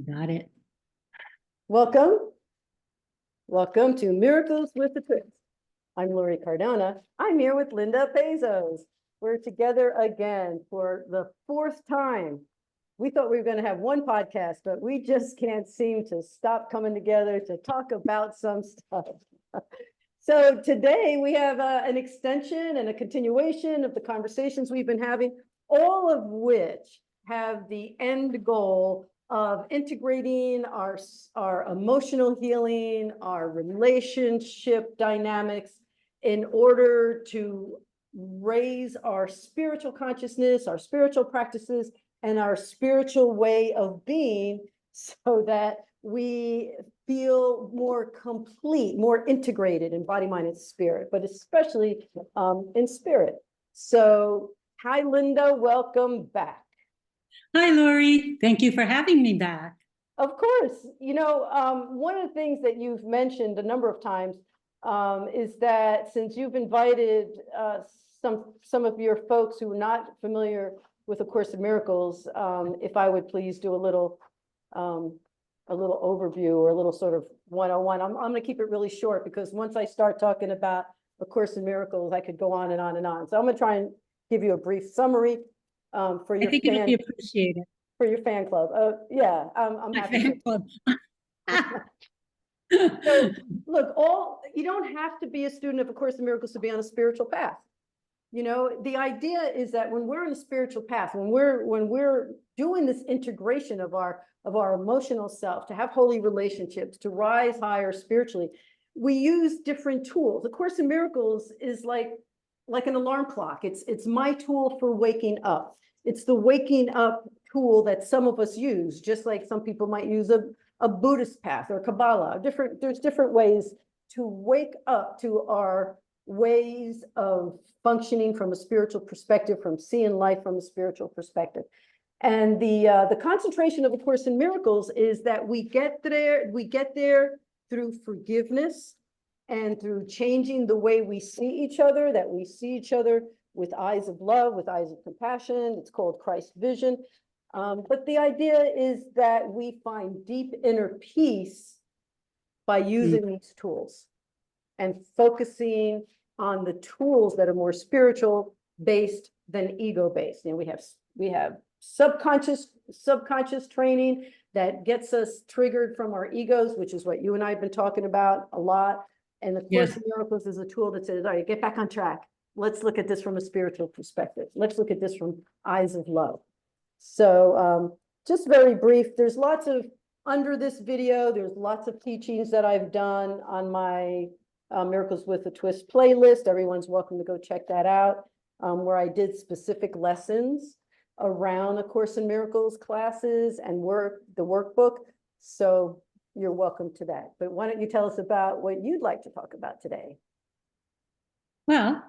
Got it. Welcome. Welcome to Miracles with the Twist. I'm Lori Cardona. I'm here with Linda Pazos. We're together again for the fourth time. We thought we were going to have one podcast, but we just can't seem to stop coming together to talk about some stuff. So today we have an extension and a continuation of the conversations we've been having, all of which have the end goal of integrating our emotional healing, our relationship dynamics in order to raise our spiritual consciousness, our spiritual practices, and our spiritual way of being so that we feel more complete, more integrated in body, mind, and spirit, but especially in spirit. So, hi, Linda, welcome back. Hi, Lori. Thank you for having me back. Of course. One of the things that you've mentioned a number of times is that since you've invited some of your folks who are not familiar with A Course in Miracles, if I would please do a little overview or a little sort of 101. I'm going to keep it really short because once I start talking about A Course in Miracles, I could go on and on and on. So I'm going to try and give you a brief summary for your I think it'll be appreciated. For your fan club. Oh, yeah, I'm happy. Fan club. So look, you don't have to be a student of A Course in Miracles to be on a spiritual path. The idea is that when we're on a spiritual path, when we're doing this integration of our emotional self, to have holy relationships, to rise higher spiritually, we use different tools. A Course in Miracles is like an alarm clock. It's my tool for waking up. It's the waking up tool that some of us use, just like some people might use a Buddhist path or Kabbalah. There's different ways to wake up to our ways of functioning from a spiritual perspective, from seeing life from a spiritual perspective. And the concentration of A Course in Miracles is that we get there through forgiveness and through changing the way we see each other, that we see each other with eyes of love, with eyes of compassion. It's called Christ vision. But the idea is that we find deep inner peace by using these tools and focusing on the tools that are more spiritual based than ego based. And we have subconscious training that gets us triggered from our egos, which is what you and I have been talking about a lot. And the Course in Miracles is a tool that says, all right, get back on track. Let's look at this from a spiritual perspective. Let's look at this from eyes of love. So just very brief, there's lots of, under this video, there's lots of teachings that I've done on my Miracles with a Twist playlist. Everyone's welcome to go check that out, where I did specific lessons around A Course in Miracles classes and the workbook. So you're welcome to that. But why don't you tell us about what you'd like to talk about today? Well,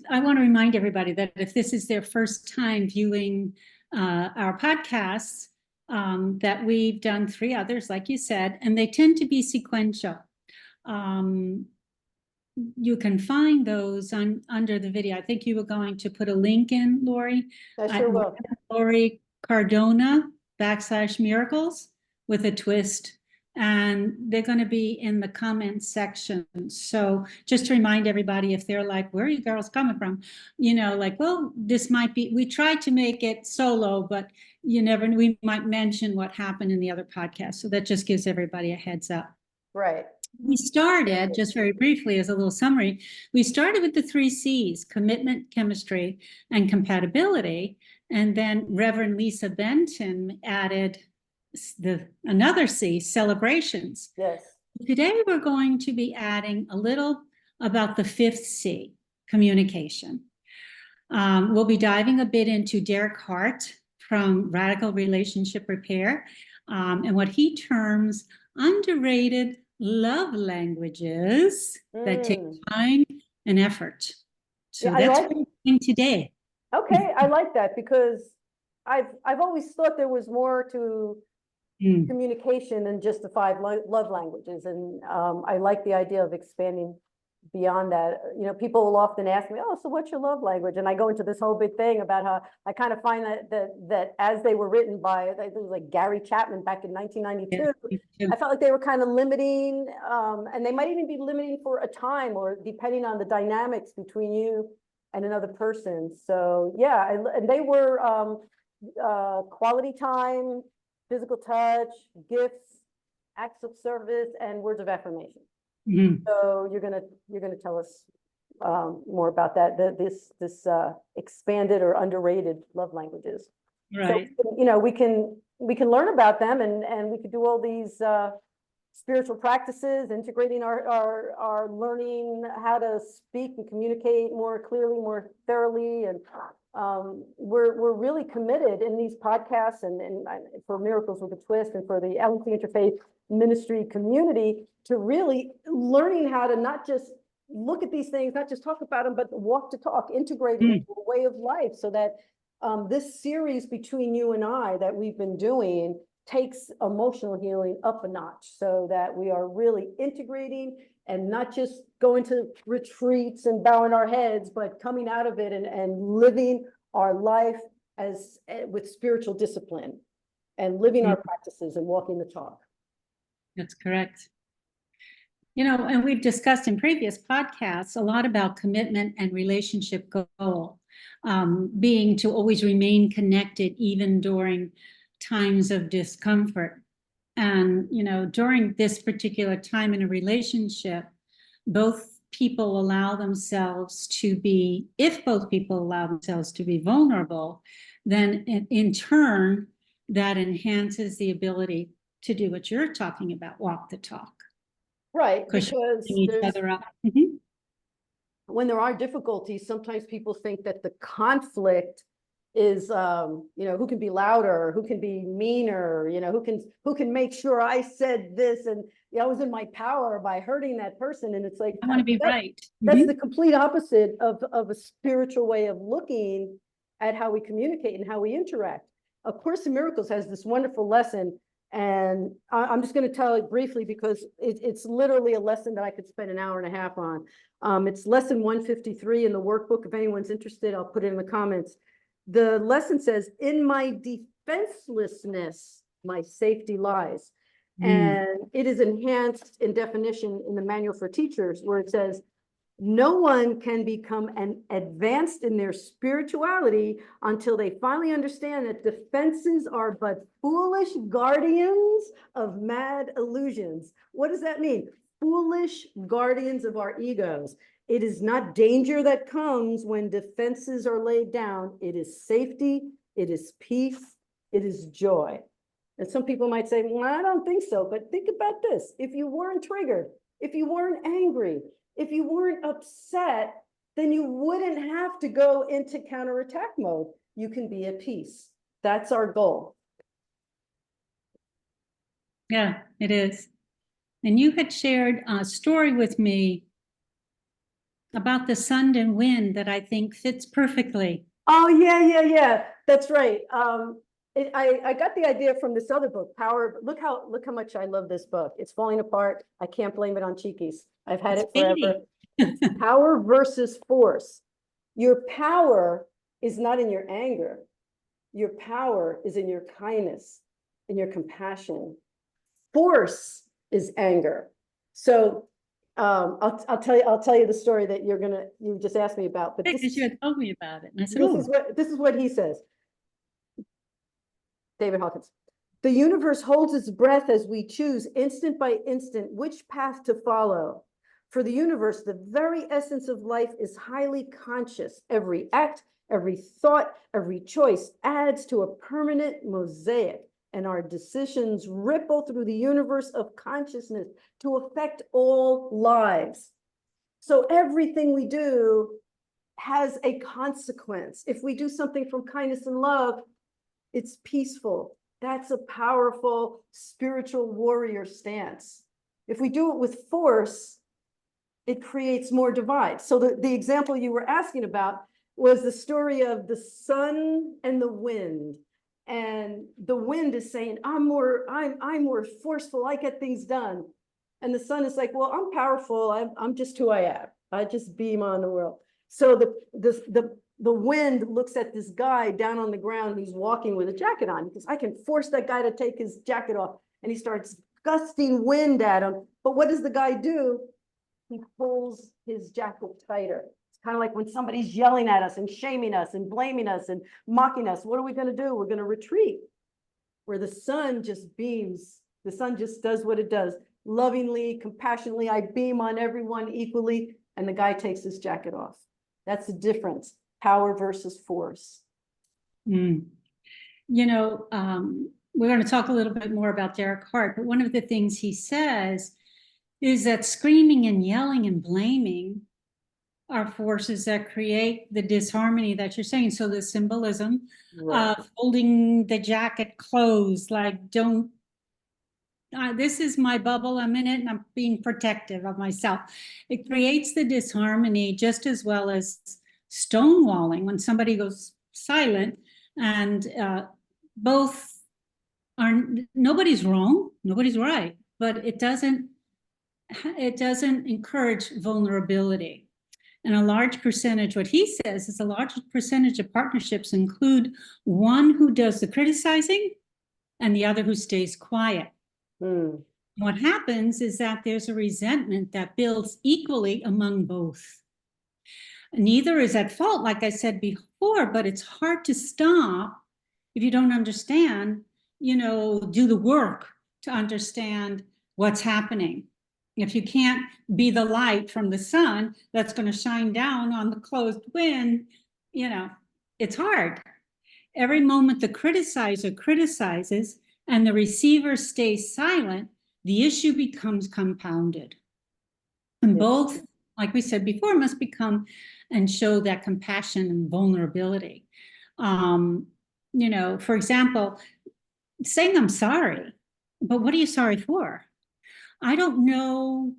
I want to remind everybody that if this is their first time viewing our podcasts, that we've done 3 others, like you said, and they tend to be sequential. You can find those under the video. I think you were going to put a link in, Lori. I sure will. Lori Cardona /miracles with a twist. And they're going to be in the comments section. So just to remind everybody, if they're like, where are you girls coming from? Well, this might be, we tried to make it solo, but we might mention what happened in the other podcast. So that just gives everybody a heads up. Right. We started, just very briefly as a little summary, we started with the 3 C's, commitment, chemistry, and compatibility. And then Reverend Lisa Benton added another C, celebrations. Yes. Today we're going to be adding a little about the 5th C, communication. We'll be diving a bit into Derek Hart from Radical Relationship Repair and what he terms underrated love languages that take time and effort. So that's what we're doing today. Okay, I like that because I've always thought there was more to communication than just the 5 love languages, and I like the idea of expanding beyond that, you know, people will often ask me, oh, so what's your love language? And I go into this whole big thing about how I kind of find that as they were written by, I think it was like Gary Chapman back in 1992, I felt like they were kind of limiting, and they might even be limiting for a time or depending on the dynamics between you and another person. So yeah, and they were quality time, physical touch, gifts, acts of service, and words of affirmation. Mhm. So you're gonna tell us more about that, this expanded or underrated love languages. Right. So, you know, we can learn about them, and we could do all these spiritual practices, integrating our learning how to speak and communicate more clearly, more thoroughly, and we're really committed in these podcasts and for Miracles with a Twist and for the LNC Interfaith Ministry community to really learning how to not just look at these things, not just talk about them, but walk the talk, integrate it into a way of life, so that this series between you and I that we've been doing takes emotional healing up a notch, so that we are really integrating and not just going to retreats and bowing our heads, but coming out of it and living our life as with spiritual discipline and living our practices and walking the talk. That's correct. You know, and we've discussed in previous podcasts a lot about commitment and relationship goal, being to always remain connected even during times of discomfort. And, you know, during this particular time in a relationship, both people allow themselves to be, if both people allow themselves to be vulnerable, then in turn, that enhances the ability to do what you're talking about, walk the talk. Right, because each other up. Mm-hmm. When there are difficulties, sometimes people think that the conflict is, you know, who can be louder, who can be meaner, you know, who can make sure I said this and, you know, I was in my power by hurting that person. And it's like, I want to be right. That's the complete opposite of a spiritual way of looking at how we communicate and how we interact. A Course in Miracles has this wonderful lesson, and I'm just going to tell it briefly because it's literally a lesson that I could spend an hour and a half on. It's lesson 153 in the workbook. If anyone's interested, I'll put it in the comments. The lesson says, in my defenselessness, my safety lies. And it is enhanced in definition in the Manual for Teachers, where it says, no one can become advanced in their spirituality until they finally understand that defenses are but foolish guardians of mad illusions. What does that mean? Foolish guardians of our egos. It is not danger that comes when defenses are laid down. It is safety, it is peace, it is joy. And some people might say, well, I don't think so, but think about this. If you weren't triggered, if you weren't angry, if you weren't upset, then you wouldn't have to go into counterattack mode. You can be at peace. That's our goal. Yeah, it is. And you had shared a story with me about the sun and wind that I think fits perfectly. Oh, yeah. That's right. I got the idea from this other book, Power. Look how much I love this book. It's falling apart. I can't blame it on Cheekies. I've had it forever. Power versus force. Your power is not in your anger. Your power is in your kindness, in your compassion. Force is anger. So I'll tell you the story that you just asked me about. But Because you had told me about it, and I said, this is what he says. David Hawkins. The universe holds its breath as we choose instant by instant which path to follow. For the universe, the very essence of life is highly conscious. Every act, every thought, every choice adds to a permanent mosaic, and our decisions ripple through the universe of consciousness to affect all lives. So everything we do has a consequence. If we do something from kindness and love, it's peaceful. That's a powerful spiritual warrior stance. If we do it with force, it creates more divide. So the example you were asking about was the story of the sun and the wind. And the wind is saying, I'm more forceful, I get things done. And the son is like, well, I'm powerful. I'm just who I am. I just beam on the world. So the wind looks at this guy down on the ground who's walking with a jacket on, because I can force that guy to take his jacket off. And he starts gusting wind at him. But what does the guy do? He pulls his jacket tighter. It's kind of like when somebody's yelling at us and shaming us and blaming us and mocking us. What are we going to do? We're going to retreat. Where the sun just beams. The sun just does what it does. Lovingly, compassionately, I beam on everyone equally, and the guy takes his jacket off. That's the difference, power versus force. You know, we're going to talk a little bit more about Derek Hart, but one of the things he says is that screaming and yelling and blaming are forces that create the disharmony that you're saying. So the symbolism of holding the jacket closed, like, don't, this is my bubble, I'm in it, and I'm being protective of myself. It creates the disharmony just as well as stonewalling when somebody goes silent, and both are, nobody's wrong, nobody's right, but it doesn't encourage vulnerability. And a large percentage, what he says is a large percentage of partnerships include one who does the criticizing and the other who stays quiet. What happens is that there's a resentment that builds equally among both. Neither is at fault, like I said before, but it's hard to stop if you don't understand, you know, do the work to understand what's happening. If you can't be the light from the sun that's going to shine down on the closed wind, you know, it's hard. Every moment the criticizer criticizes and the receiver stays silent, the issue becomes compounded. And both, like we said before, must become and show that compassion and vulnerability. You know, for example, saying I'm sorry, but what are you sorry for? I don't know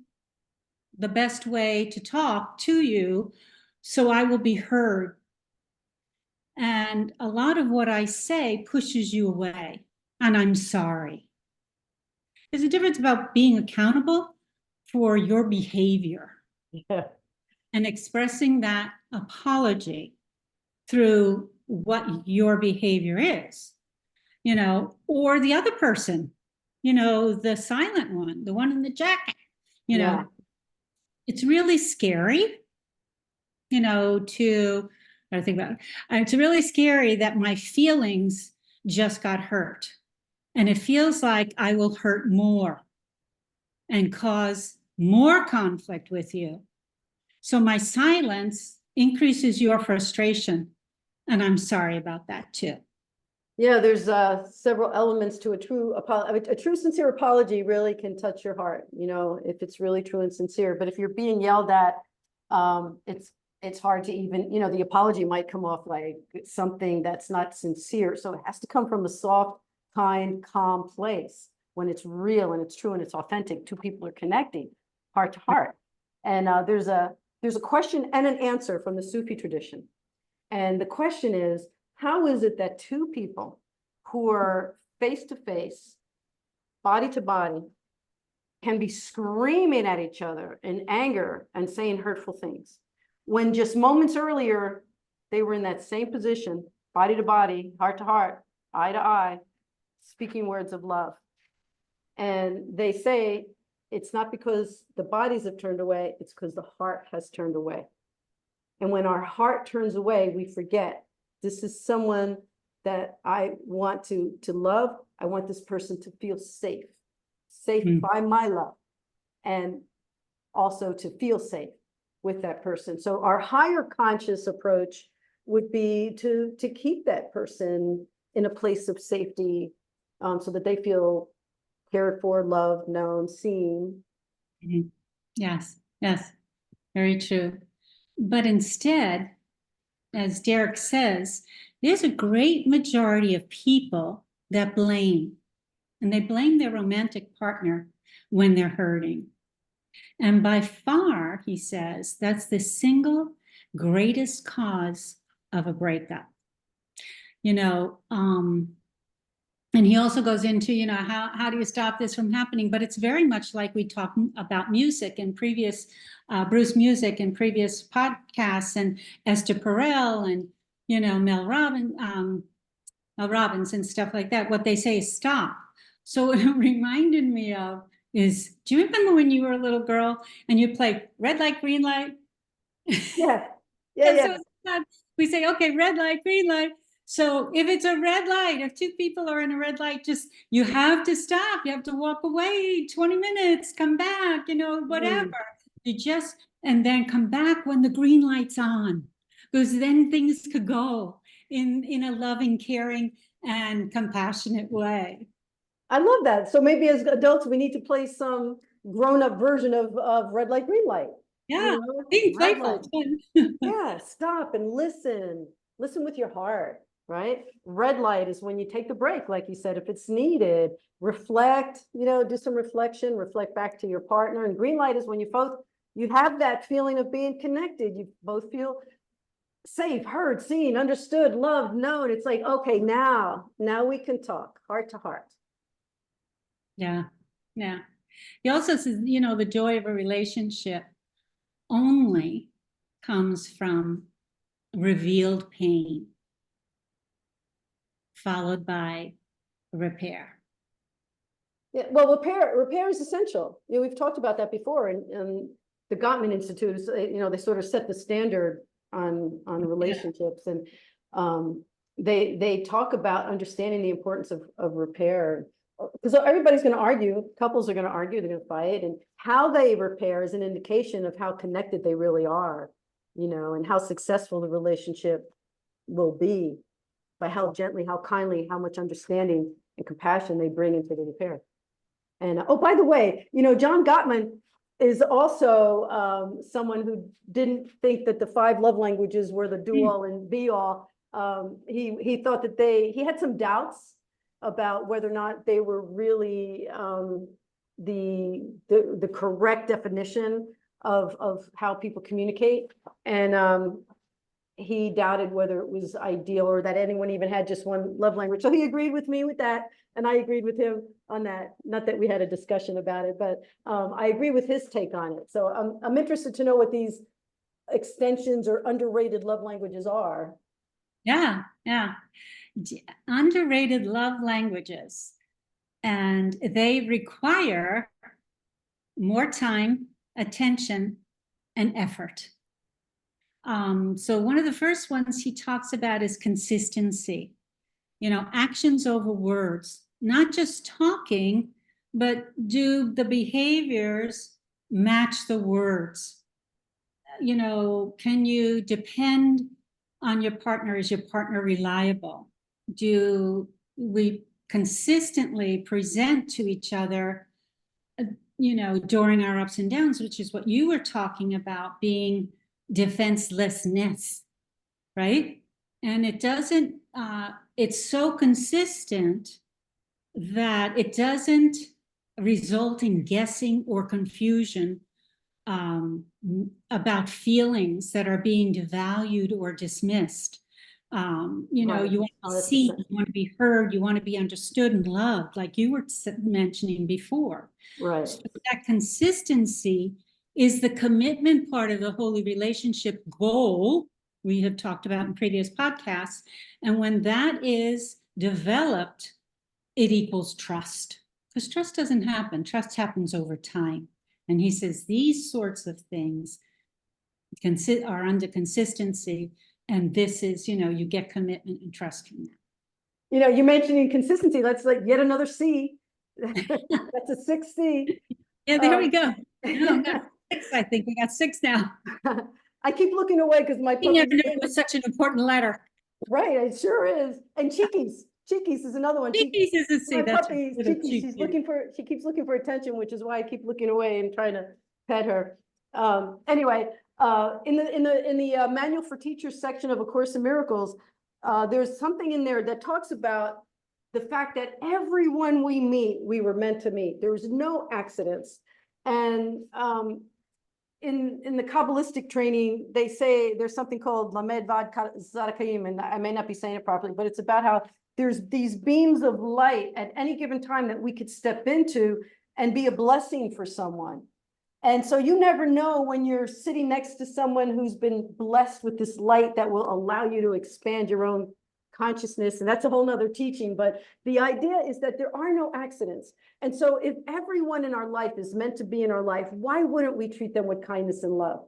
the best way to talk to you, so I will be heard. And a lot of what I say pushes you away, and I'm sorry. There's a difference about being accountable for your behavior and expressing that apology through what your behavior is, you know, or the other person, you know, the silent one, the one in the jacket, you know, it's really scary, you know, I think about it. It's really scary that my feelings just got hurt. And it feels like I will hurt more and cause more conflict with you. So my silence increases your frustration. And I'm sorry about that too. Yeah, there's several elements to a true sincere apology really can touch your heart, you know, if it's really true and sincere. But if you're being yelled at, it's hard to even, you know, the apology might come off like something that's not sincere. So it has to come from a soft, kind, calm place when it's real and it's true and it's authentic. Two people are connecting heart to heart. And there's a question and an answer from the Sufi tradition. And the question is, how is it that two people who are face to face, body to body, can be screaming at each other in anger and saying hurtful things, when just moments earlier, they were in that same position, body to body, heart to heart, eye to eye, speaking words of love? And they say it's not because the bodies have turned away, it's because the heart has turned away. And when our heart turns away, we forget, this is someone that I want to love. I want this person to feel safe by my love, and also to feel safe with that person. So our higher conscious approach would be to keep that person in a place of safety, so that they feel cared for, loved, known, seen. Yes, yes, very true. But instead, as Derek says, there's a great majority of people that blame, and they blame their romantic partner when they're hurting. And by far, he says, that's the single greatest cause of a breakup. You know, And he also goes into, how do you stop this from happening? But it's very much like we talked about music in previous, Bruce Music in previous podcasts, and Esther Perel, and, Mel Robbins and stuff like that. What they say is stop. So what it reminded me of is, do you remember when you were a little girl and you play red light, green light? Yeah, yeah. So we say, okay, red light, green light. So if it's a red light, if two people are in a red light, you have to stop. You have to walk away 20 minutes, come back, whatever. And then come back when the green light's on, because then things could go in a loving, caring, and compassionate way. I love that. So maybe as adults, we need to play some grown-up version of red light, green light. Yeah, being red playful. light. Yeah, stop and listen. Listen with your heart, right? Red light is when you take the break, like you said, if it's needed, reflect, do some reflection, reflect back to your partner. And green light is when you have that feeling of being connected. You both feel safe, heard, seen, understood, loved, known. It's like, okay, now we can talk heart to heart. Yeah. Yeah. He also says, the joy of a relationship only comes from revealed pain, followed by repair. Yeah, well, repair is essential. We've talked about that before, and the Gottman Institute is, they sort of set the standard on relationships, and they talk about understanding the importance of repair, because everybody's going to argue, couples are going to argue, they're going to fight, and how they repair is an indication of how connected they really are, and how successful the relationship will be by how gently, how kindly, how much understanding and compassion they bring into the repair. And oh, by the way, John Gottman is also someone who didn't think that the 5 love languages were the do all and be all. He thought that he had some doubts about whether or not they were really the correct definition of how people communicate. And he doubted whether it was ideal or that anyone even had just one love language. So he agreed with me with that. And I agreed with him on that. Not that we had a discussion about it, but I agree with his take on it. So I'm interested to know what these extensions or underrated love languages are. Yeah, yeah. Underrated love languages. And they require more time, attention, and effort. So one of the first ones he talks about is consistency. Actions over words, not just talking, but do the behaviors match the words? Can you depend on your partner? Is your partner reliable? Do we consistently present to each other, during our ups and downs, which is what you were talking about, being defenselessness, right? And it doesn't, it's so consistent that it doesn't result in guessing or confusion about feelings that are being devalued or dismissed. Right. You want to be seen, you want to be heard, you want to be understood and loved, like you were mentioning before. Right. So that consistency is the commitment part of the holy relationship goal we have talked about in previous podcasts. And when that is developed, it equals trust, because trust doesn't happen. Trust happens over time. And he says these sorts of things are under consistency. And this is, you get commitment and trust from that. You mentioned inconsistency. That's like yet another C. That's a 6 C. Yeah, there we go. I think we got 6 now. I keep looking away because my puppy never knew it was such an important letter. Right, it sure is. And Cheekies. Cheekies is another one. Cheekies is a C. My puppy, Cheekies. She keeps looking for attention, which is why I keep looking away and trying to pet her. Anyway, in the manual for teachers section of A Course in Miracles, there's something in there that talks about the fact that everyone we meet, we were meant to meet. There was no accidents. And in the Kabbalistic training, they say there's something called Lamed Vad Zadakayim, and I may not be saying it properly, but it's about how there's these beams of light at any given time that we could step into and be a blessing for someone. And so you never know when you're sitting next to someone who's been blessed with this light that will allow you to expand your own consciousness. And that's a whole nother teaching. But the idea is that there are no accidents. And so if everyone in our life is meant to be in our life, why wouldn't we treat them with kindness and love?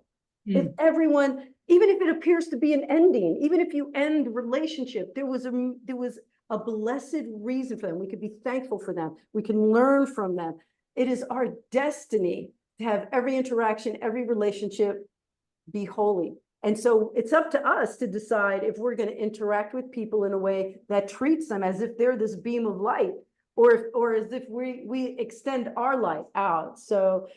If everyone, even if it appears to be an ending, even if you end relationship, there was a blessed reason for them. We could be thankful for them. We can learn from them. It is our destiny to have every interaction, every relationship be holy. And so it's up to us to decide if we're going to interact with people in a way that treats them as if they're this beam of light, or as if we extend our light out. So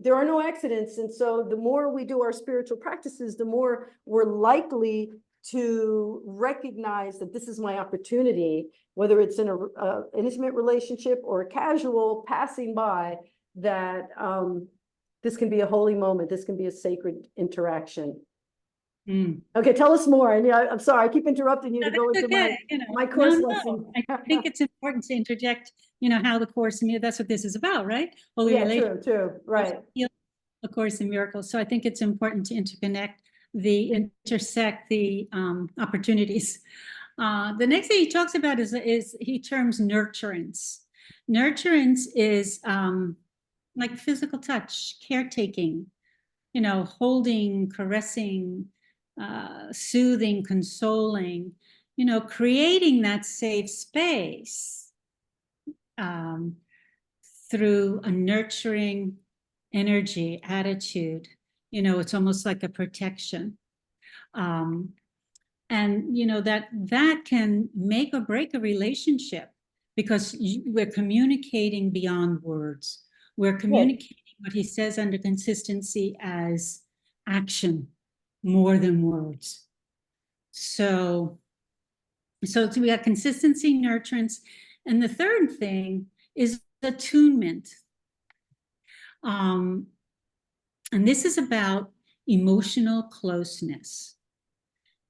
there are no accidents. And so the more we do our spiritual practices, the more we're likely to recognize that this is my opportunity, whether it's in an intimate relationship or a casual passing by, that this can be a holy moment. This can be a sacred interaction. Okay, tell us more. And I'm sorry, I keep interrupting you to go into my course lesson. I think it's important to interject, how the Course in Miracles, that's what this is about, right? Holy Yeah, true, right. The Course in Miracles. So I think it's important to intersect the opportunities. The next thing he talks about is he terms nurturance. Nurturance is like physical touch, caretaking, holding, caressing, soothing, consoling, creating that safe space through a nurturing energy, attitude. It's almost like a protection. And, that can make or break a relationship, because we're communicating beyond words. We're communicating what he says under consistency as action more than words. So we have consistency, nurturance. And the third thing is attunement. And this is about emotional closeness.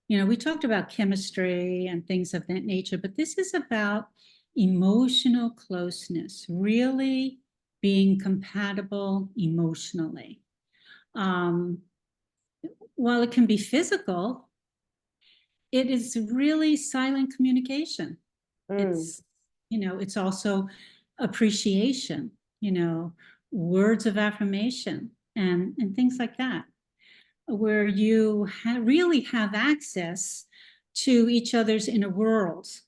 We talked about chemistry and things of that nature, but this is about emotional closeness, really being compatible emotionally. While it can be physical, it is really silent communication. It's also appreciation, words of affirmation and things like that, where you really have access to each other's inner worlds,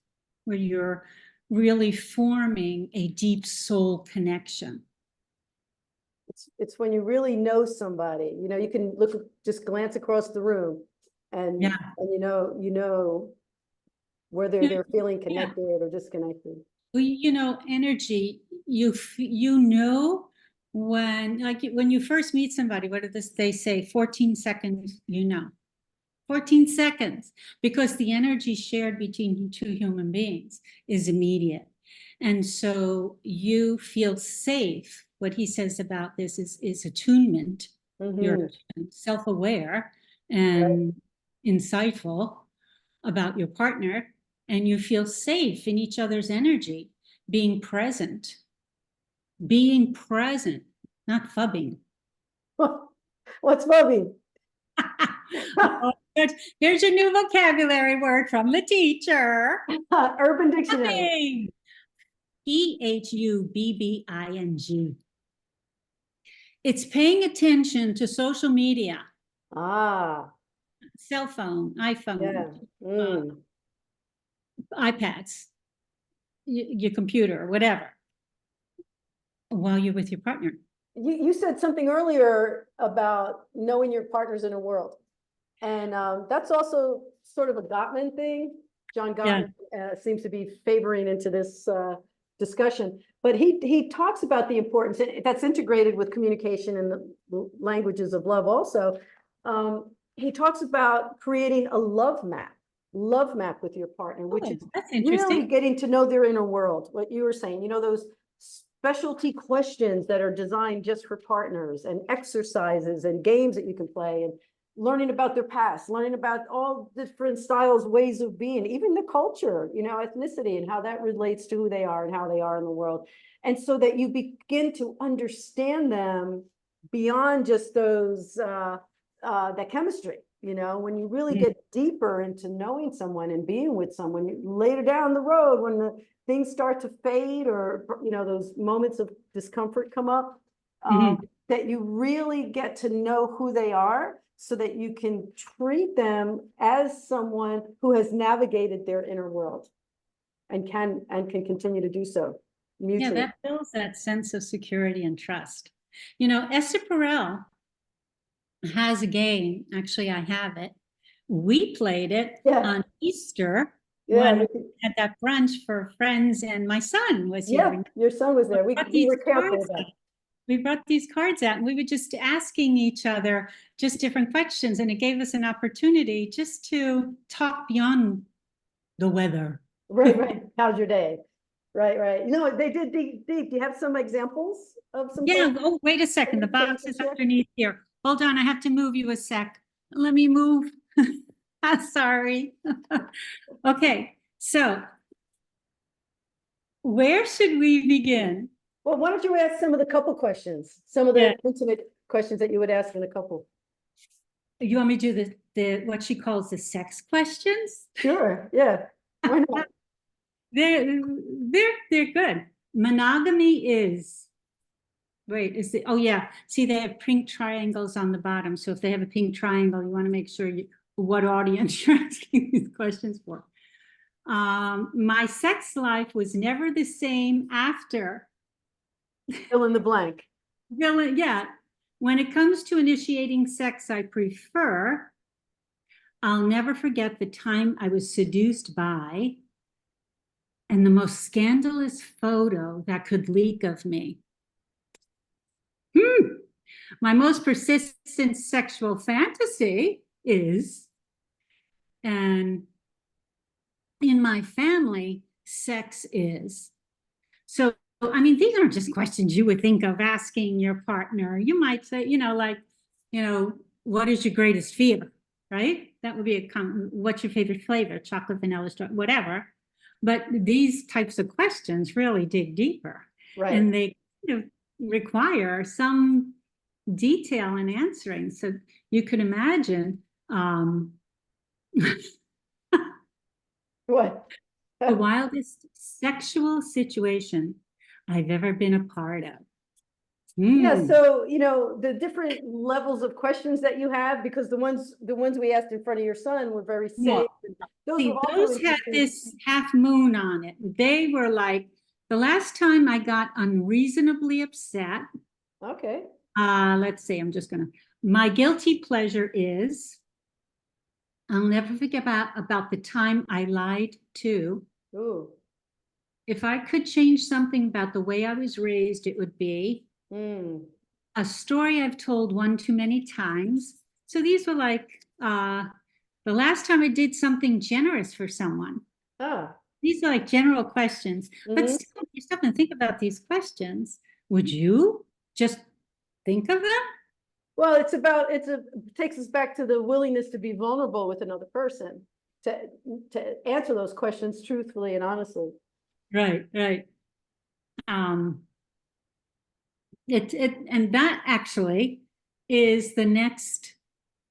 where you're really forming a deep soul connection. It's when you really know somebody, you can just glance across the room and you know whether they're feeling connected or disconnected. Well, energy, when you first meet somebody, what did they say? 14 seconds, 14 seconds, because the energy shared between two human beings is immediate. And so you feel safe. What he says about this is attunement. You're self-aware and insightful about your partner, and you feel safe in each other's energy, being present, not fubbing. What's fubbing? Here's your new vocabulary word from the teacher. Urban Dictionary. PHUBBING. It's paying attention to social media. Cell phone, iPhone, iPads, your computer, whatever, while you're with your partner. You said something earlier about knowing your partner's inner world. And that's also sort of a Gottman thing. John Gottman seems to be favoring into this discussion. But he talks about the importance, and that's integrated with communication and the languages of love also. He talks about creating a love map with your partner, which is really getting to know their inner world. What you were saying, those specialty questions that are designed just for partners, and exercises and games that you can play. learning about their past, learning about all different styles, ways of being, even the culture, you know, ethnicity and how that relates to who they are and how they are in the world. And so that you begin to understand them beyond just those, that chemistry, you know, when you really get deeper into knowing someone and being with someone later down the road, when the things start to fade or, you know, those moments of discomfort come up, that you really get to know who they are so that you can treat them as someone who has navigated their inner world and can continue to do so mutually. Yeah, that builds that sense of security and trust. You know, Esther Perel has a game. Actually, I have it. We played it on Easter when we had that brunch for friends, and my son was here. Yeah, your son was there. We were careful about it. We brought these cards out and we were just asking each other just different questions, and it gave us an opportunity just to talk beyond the weather. Right. How's your day? Right. You know, they did deep. Do you have some examples of some? Yeah. Oh, wait a second. The box is underneath here. Hold on. I have to move you a sec. Let me move. I'm sorry. Okay. So where should we begin? Well, why don't you ask some of the couple questions, some of the intimate questions that you would ask in the couple? You want me to do the what she calls the sex questions? Sure. Yeah. Why not? They're good. Monogamy is, wait, is the, oh yeah. See, they have pink triangles on the bottom. So if they have a pink triangle, you want to make sure what audience you're asking these questions for. My sex life was never the same after. Fill in the blank. Yeah. When it comes to initiating sex, I prefer, I'll never forget the time I was seduced by, and the most scandalous photo that could leak of me. My most persistent sexual fantasy is, and in my family, sex is. So, I mean, these aren't just questions you would think of asking your partner. You might say, you know, like, you know, what is your greatest fear, right? That would be a what's your favorite flavor? Chocolate, vanilla, strawberry, whatever. But these types of questions really dig deeper. Right. And they kind of require some detail in answering. So you could imagine what? The wildest sexual situation I've ever been a part of. Yeah, so you know the different levels of questions that you have, because the ones we asked in front of your son were very safe. Those had this half moon on it. They were like, the last time I got unreasonably upset. Okay. Let's see, I'm just gonna, my guilty pleasure is, I'll never forget about the time I lied to. Ooh. If I could change something about the way I was raised, it would be a story I've told one too many times. So these were like, the last time I did something generous for someone. These are like general questions, but still, you stop and think about these questions. Would you just think of them? Well, it takes us back to the willingness to be vulnerable with another person, to answer those questions truthfully and honestly. Right. And that actually is the next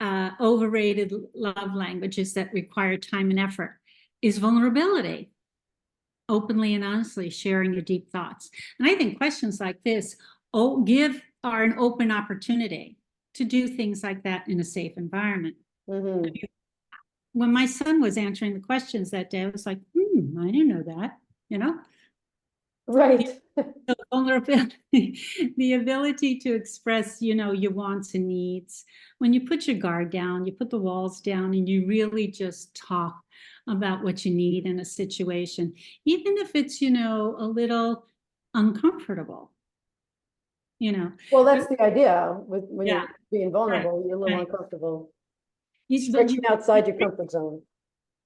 overrated love languages that require time and effort, is vulnerability, openly and honestly sharing your deep thoughts. And I think questions like this are an open opportunity to do things like that in a safe environment. When my son was answering the questions that day, I was like, I didn't know that, you know? Right. The vulnerability, the ability to express, you know, your wants and needs. When you put your guard down, you put the walls down, and you really just talk about what you need in a situation, even if it's, you know, a little uncomfortable, you know. Well, that's the idea when you're being vulnerable, you're a little uncomfortable. Stretching outside your comfort zone.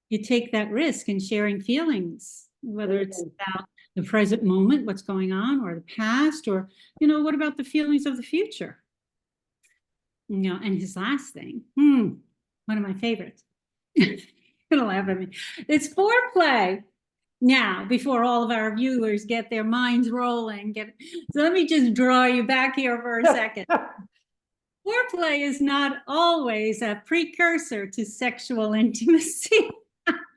You take that risk in sharing feelings, whether it's about the present moment, what's going on, or the past, or, you know, what about the feelings of the future? You know, and his last thing, one of my favorites. You're gonna laugh at me. It's foreplay. Now, before all of our viewers get their minds rolling, so let me just draw you back here for a second. Foreplay is not always a precursor to sexual intimacy.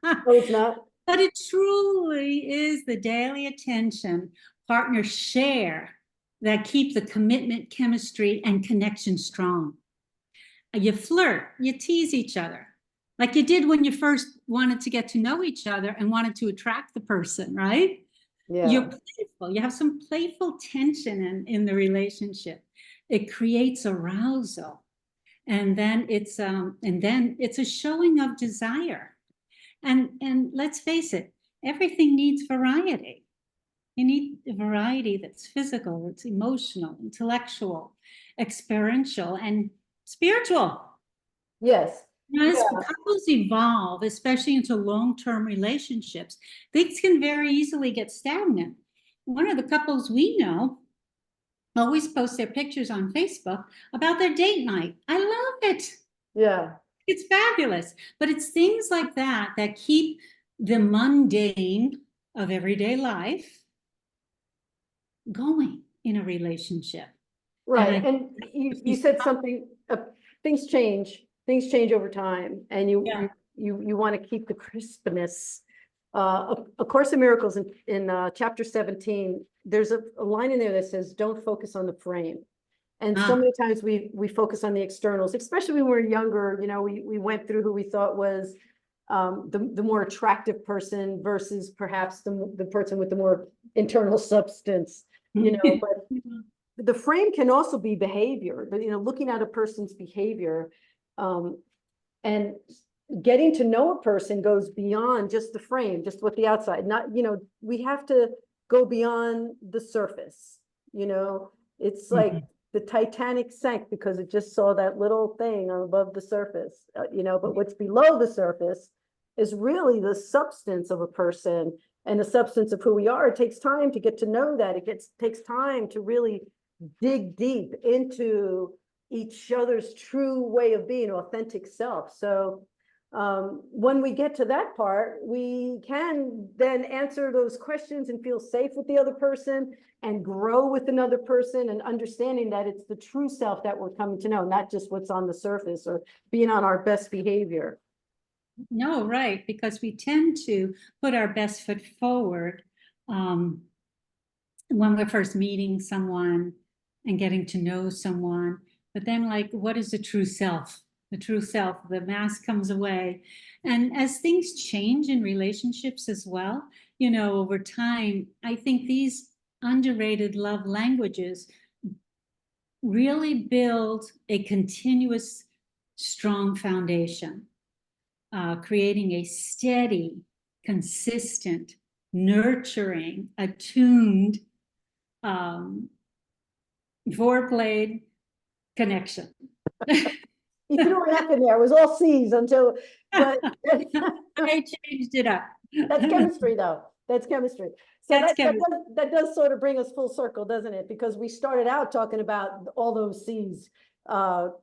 No, it's not. But it truly is the daily attention partners share that keep the commitment, chemistry, and connection strong. You flirt, you tease each other, like you did when you first wanted to get to know each other and wanted to attract the person, right? Yeah. You're playful. You have some playful tension in the relationship. It creates arousal. And then it's a showing of desire. And let's face it, everything needs variety. You need a variety that's physical, it's emotional, intellectual, experiential, and spiritual. Yes. You know, as couples evolve, especially into long-term relationships, things can very easily get stagnant. One of the couples we know always post their pictures on Facebook about their date night. I love it. Yeah. It's fabulous. But it's things like that that keep the mundane of everyday life going in a relationship. Right. And you said something, things change over time, and you want to keep the crispness. A Course in Miracles in chapter 17, there's a line in there that says, don't focus on the frame. And so many times we focus on the externals, especially when we were younger. You know, we went through who we thought was the more attractive person versus perhaps the person with the more internal substance, you know, but the frame can also be behavior, but, you know, looking at a person's behavior, and getting to know a person goes beyond just the frame, just what the outside, not, you know, we have to go beyond the surface, you know, it's like the Titanic sank because it just saw that little thing above the surface, you know, but what's below the surface is really the substance of a person and the substance of who we are. It takes time to get to know that. Takes time to really dig deep into each other's true way of being, authentic self. So when we get to that part, we can then answer those questions and feel safe with the other person and grow with another person, and understanding that it's the true self that we're coming to know, not just what's on the surface or being on our best behavior. No, right, because we tend to put our best foot forward when we're first meeting someone and getting to know someone. But then, like, what is the true self? The true self, the mask comes away. And as things change in relationships as well, you know, over time, I think these underrated love languages really build a continuous, strong foundation, creating a steady, consistent, nurturing, attuned, foreplayed connection. You threw an F in there. It was all C's until, but I changed it up. That's chemistry, though. That's chemistry. So that does sort of bring us full circle, doesn't it? Because we started out talking about all those C's,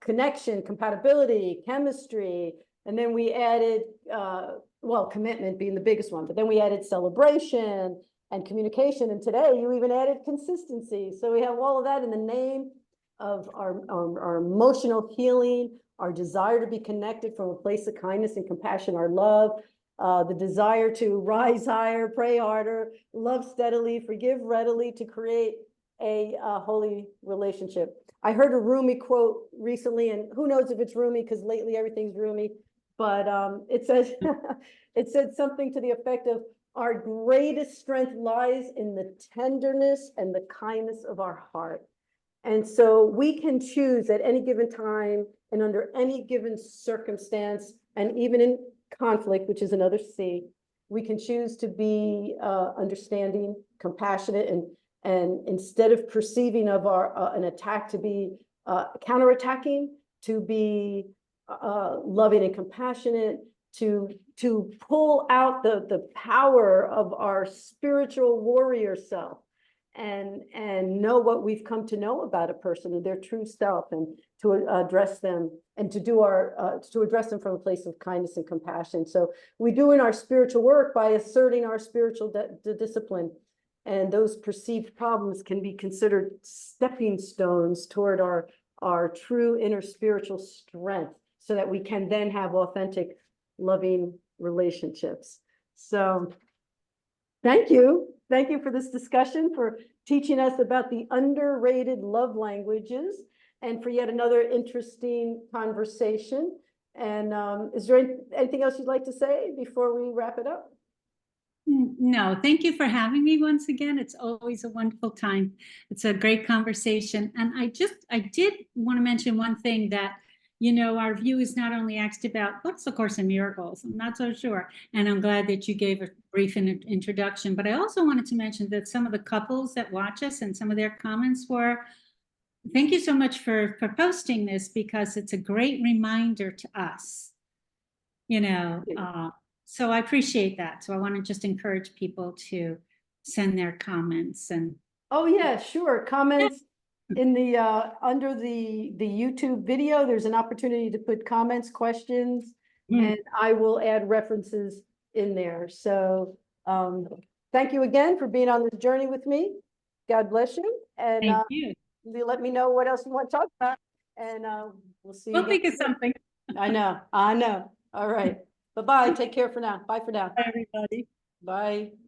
connection, compatibility, chemistry, and then we added, well, commitment being the biggest one, but then we added celebration and communication. And today you even added consistency. So we have all of that in the name of our emotional healing, our desire to be connected from a place of kindness and compassion, our love, the desire to rise higher, pray harder, love steadily, forgive readily, to create a holy relationship. I heard a Rumi quote recently, and who knows if it's Rumi, because lately everything's Rumi, but it says, it said something to the effect of, our greatest strength lies in the tenderness and the kindness of our heart. And so we can choose at any given time and under any given circumstance, and even in conflict, which is another C, we can choose to be understanding, compassionate, and instead of perceiving of an attack to be counterattacking, to be loving and compassionate, to pull out the power of our spiritual warrior self and know what we've come to know about a person and their true self, and to address them and to do our to address them from a place of kindness and compassion. So we do in our spiritual work by asserting our spiritual discipline, and those perceived problems can be considered stepping stones toward our true inner spiritual strength, so that we can then have authentic, loving relationships. So thank you. Thank you for this discussion, for teaching us about the underrated love languages, and for yet another interesting conversation. And is there anything else you'd like to say before we wrap it up? No, thank you for having me once again. It's always a wonderful time. It's a great conversation. And I did want to mention one thing, that, you know, our view is not only asked about what's the Course in Miracles. I'm not so sure. And I'm glad that you gave a brief introduction, but I also wanted to mention that some of the couples that watch us and some of their comments were, thank you so much for posting this, because it's a great reminder to us, you know, so I appreciate that. So I want to just encourage people to send their comments. And oh yeah, sure. Comments in the under the YouTube video, there's an opportunity to put comments, questions, and I will add references in there. So thank you again for being on this journey with me. God bless you. And thank you. let me know what else you want to talk about, and we'll see you We'll think of something. I know. All right. Bye-bye. Take care for now. Bye for now. Bye, everybody. Bye.